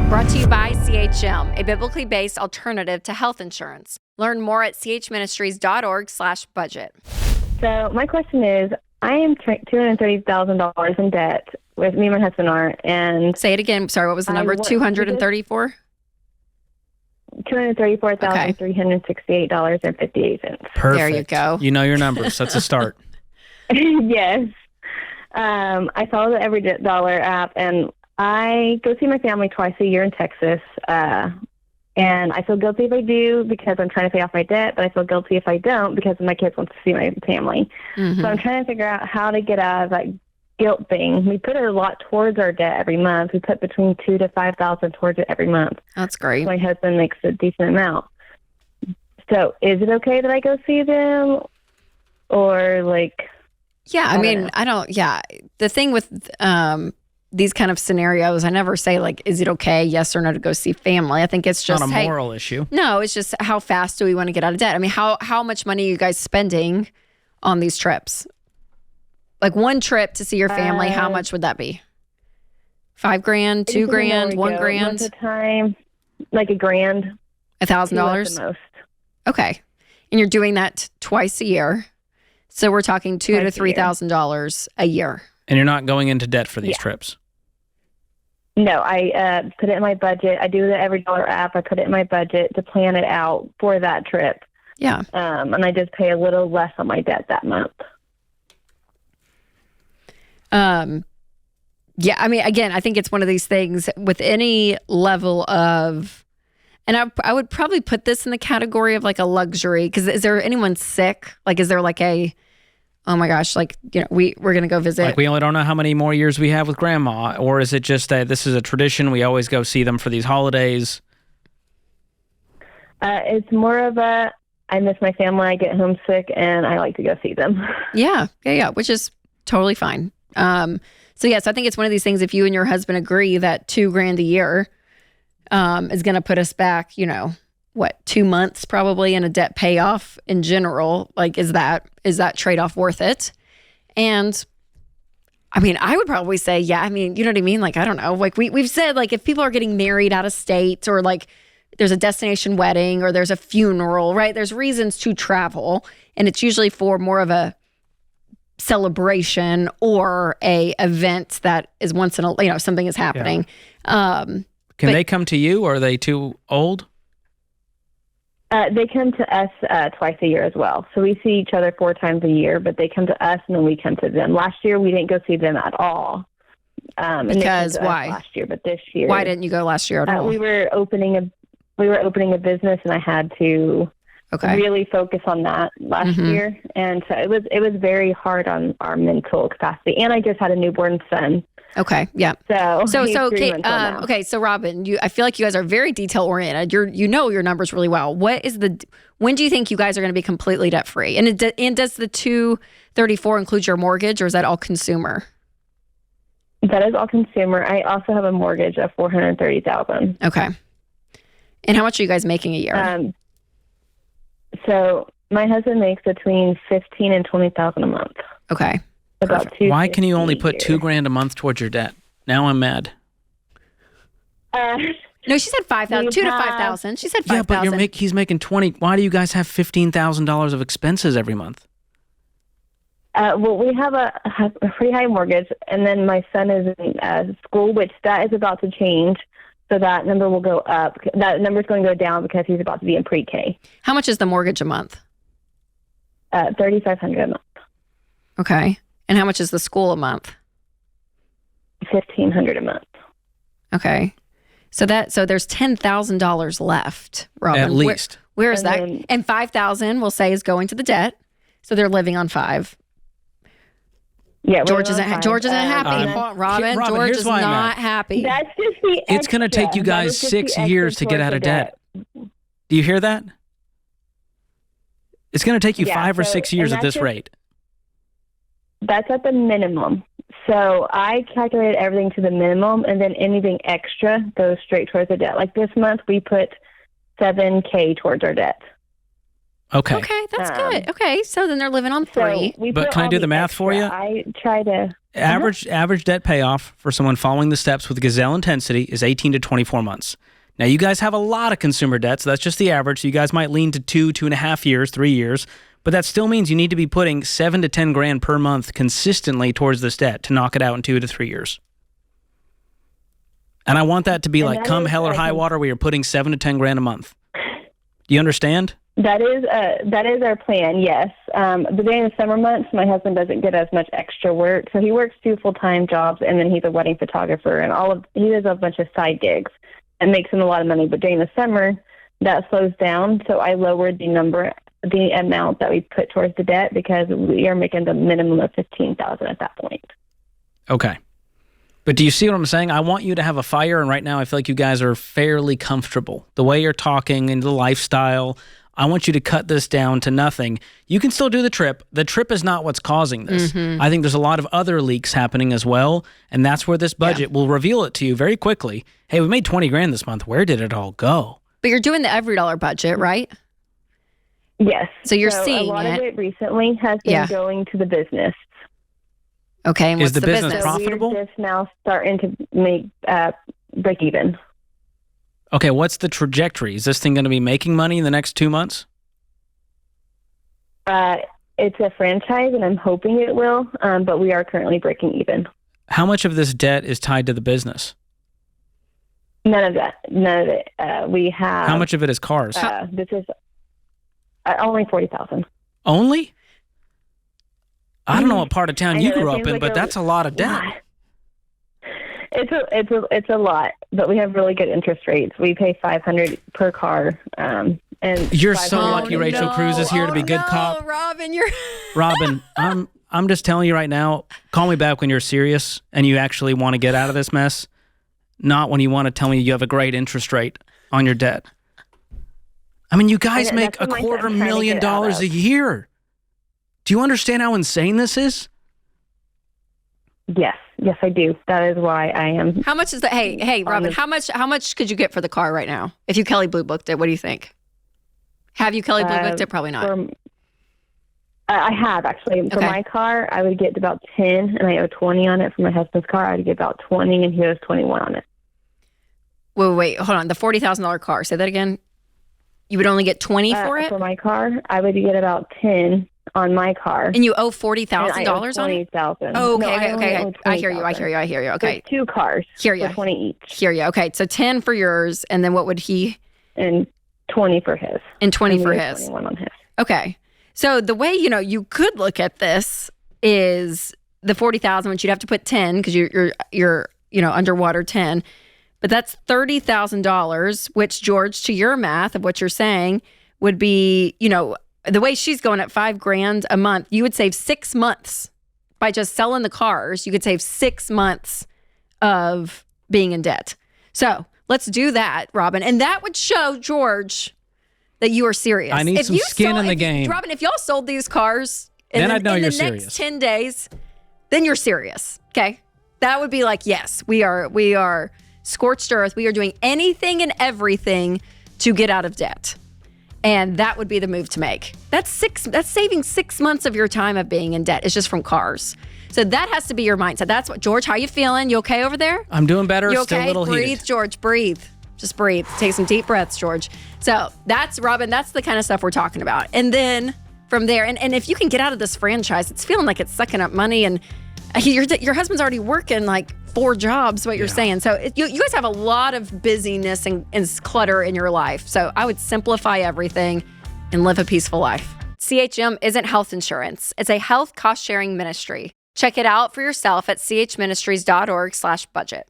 Brought to you by CHM, a biblically based alternative to health insurance. Learn more at chministries.org/budget. So my question is, I am $230,000 in debt. With me and my husband are, and say it again. Sorry, what was the number? 234. $234,368.58. Perfect. There you go. You know your numbers. That's a start. Yes. I follow the Every Dollar app, and I go see my family twice a year in Texas. And I feel guilty if I do because I'm trying to pay off my debt, but I feel guilty if I don't because my kids want to see my family. Mm-hmm. So I'm trying to figure out how to get out of that guilt thing. We put a lot towards our debt every month. We put between $2,000 to $5,000 towards it every month. That's great. My husband makes a decent amount. So is it okay that I go see them, or like? Yeah, I mean, I don't. Yeah, the thing with these kind of scenarios, I never say like, is it okay, yes or no, to go see family? I think it's just not a moral issue. No, it's just how fast do we want to get out of debt? I mean, how much money are you guys spending on these trips? Like one trip to see your family, how much would that be? $5,000, $2,000, $1,000? Most of the time, like $1,000. $1,000? Most. Okay. And you're doing that twice a year. So we're talking $2,000 to $3,000 a year. And you're not going into debt for these trips? No, I put it in my budget. I do the Every Dollar app. I put it in my budget to plan it out for that trip. Yeah. And I just pay a little less on my debt that month. Yeah, I mean, again, I think it's one of these things with any level of, and I would probably put this in the category of like a luxury, because is there anyone sick? Like, is there like a, oh my gosh, like, you know, we're going to go visit. Like, we only don't know how many more years we have with grandma, or is it just that this is a tradition, we always go see them for these holidays? It's more of a, I miss my family, I get homesick, and I like to go see them. Yeah, which is totally fine. So yes, I think it's one of these things, if you and your husband agree that $2,000 a year is going to put us back, 2 months probably in a debt payoff in general, like, is that trade-off worth it? And I mean, I would probably say, yeah, I mean, you know what I mean? Like, I don't know, like we've said, like, if people are getting married out of state, or like there's a destination wedding, or there's a funeral, right? There's reasons to travel, and it's usually for more of a celebration or a event that is once in a, something is happening. Yeah. Can they come to you, or are they too old? They come to us twice a year as well. So we see each other 4 times a year, but they come to us and then we come to them. Last year, we didn't go see them at all. Because why? Last year, but this year. Why didn't you go last year at all? We were opening a business, and I had to really focus on that last year. And so it was very hard on our mental capacity. And I just had a newborn son. Okay. Yeah. So okay. Okay. So Robin, I feel like you guys are very detail oriented. You know your numbers really well. When do you think you guys are going to be completely debt free? And does the 234 include your mortgage, or is that all consumer? That is all consumer. I also have a mortgage of $430,000. Okay. And how much are you guys making a year? So my husband makes between $15,000 and $20,000 a month. Okay. About Why can you only put $2,000 a month towards your debt? Now I'm mad. No, she said 5,000. 2 to 5,000. She said 5,000. Yeah, but he's making 20. Why do you guys have $15,000 of expenses every month? Well, we have a pretty high mortgage, and then my son is in school, which that is about to change. So that number will go up. That number is going to go down because he's about to be in pre-K. How much is the mortgage a month? $3,500 a month. Okay. And how much is the school a month? $1,500 a month. Okay. So there's $10,000 left, Robin. At least. Where is that? And $5,000 we'll say is going to the debt. So they're living on $5,000. Yeah, George isn't happy. Robin, George is not happy. That's just the extra. It's going to take you guys 6 years to get out of debt. Do you hear that? It's going to take you 5 or 6 years at this rate. That's at the minimum. So I calculated everything to the minimum, and then anything extra goes straight towards the debt. Like this month, we put $7,000 towards our debt. Okay. Okay, that's good. Okay, so then they're living on 3. So we But put can I all do the math for you? I try to... Average debt payoff for someone following the steps with Gazelle intensity is 18 to 24 months. Now, you guys have a lot of consumer debt, so that's just the average. So you guys might lean to 2.5 years, 3 years, but that still means you need to be putting $7 to $10 grand per month consistently towards this debt to knock it out in 2 to 3 years. And I want that to be like come hell or high water, where you're putting $7 to $10 grand a month. Do you understand? That is our plan, yes. But during the summer months, my husband doesn't get as much extra work. So he works 2 full-time jobs, and then he's a wedding photographer, and he does a bunch of side gigs and makes him a lot of money. But during the summer, that slows down. So I lowered the amount that we put towards the debt, because we are making the minimum of $15,000 at that point. Okay. But do you see what I'm saying? I want you to have a fire, and right now I feel like you guys are fairly comfortable. The way you're talking and the lifestyle, I want you to cut this down to nothing. You can still do the trip. The trip is not what's causing this. Mm-hmm. I think there's a lot of other leaks happening as well, and that's where this budget will reveal it to you very quickly. Hey, we made 20 grand this month. Where did it all go? But you're doing the every dollar budget, right? Yes. So you're seeing a lot of it recently has been going to the business. Okay, and what's the business So profitable? we're just now starting to make break even. Okay, what's the trajectory? Is this thing going to be making money in the next 2 months? It's a franchise, and I'm hoping it will, but we are currently breaking even. How much of this debt is tied to the business? None of that. None of it. We have... How much of it is cars? This is only $40,000. Only? I don't know what part of town you grew up in, like but that's a lot of debt. It's a lot, but we have really good interest rates. We pay $500 per car. And you're so lucky Rachel Cruz is here to be good cop. Robin, Robin, I'm just telling you right now, call me back when you're serious and you actually want to get out of this mess, not when you want to tell me you have a great interest rate on your debt. I mean, you guys make $250,000 a year. Do you understand how insane this is? Yes, I do. That is why I am. How much is that? Hey, Robin, how much could you get for the car right now? If you Kelly Blue booked it, what do you think? Have you Kelly Blue booked it? Probably not. I have, actually. For my car, I would get about 10, and I owe 20 on it. For my husband's car, I would get about 20, and he owes 21 on it. Wait, hold on. The $40,000 car. Say that again. You would only get 20 for it? For my car, I would get about 10 on my car. And you owe $40,000 on it? $20,000. Oh, okay. I hear you. Okay. So 2 cars. Hear you. For 20 each. Hear you. Okay, so 10 for yours, and then what would he? And 20 for his. And 20 for his. 21 on his. Okay. So the way, you could look at this is the $40,000, which you'd have to put 10 because you're underwater 10. But that's $30,000, which, George, to your math of what you're saying, would be, the way she's going at $5 grand a month, you would save 6 months by just selling the cars. You could save 6 months of being in debt. So let's do that, Robin. And that would show, George, that you are serious. I need some skin in the game. Robin, if y'all sold these cars then I'd know in you're the serious. next 10 days, then you're serious. Okay? That would be like, yes, we are scorched earth. We are doing anything and everything to get out of debt. And that would be the move to make. That's saving 6 months of your time of being in debt. It's just from cars. So that has to be your mindset. That's what, George, how you feeling? You okay over there? I'm doing better. You okay? Still a little breathe, heated. George, breathe. Just breathe. Take some deep breaths, George. So that's, Robin, that's the kind of stuff we're talking about. And then from there, and if you can get out of this franchise, it's feeling like it's sucking up money, and your husband's already working like 4 jobs, what you're saying. So you guys have a lot of busyness and clutter in your life. So I would simplify everything and live a peaceful life. CHM isn't health insurance. It's a health cost-sharing ministry. Check it out for yourself at chministries.org/budget.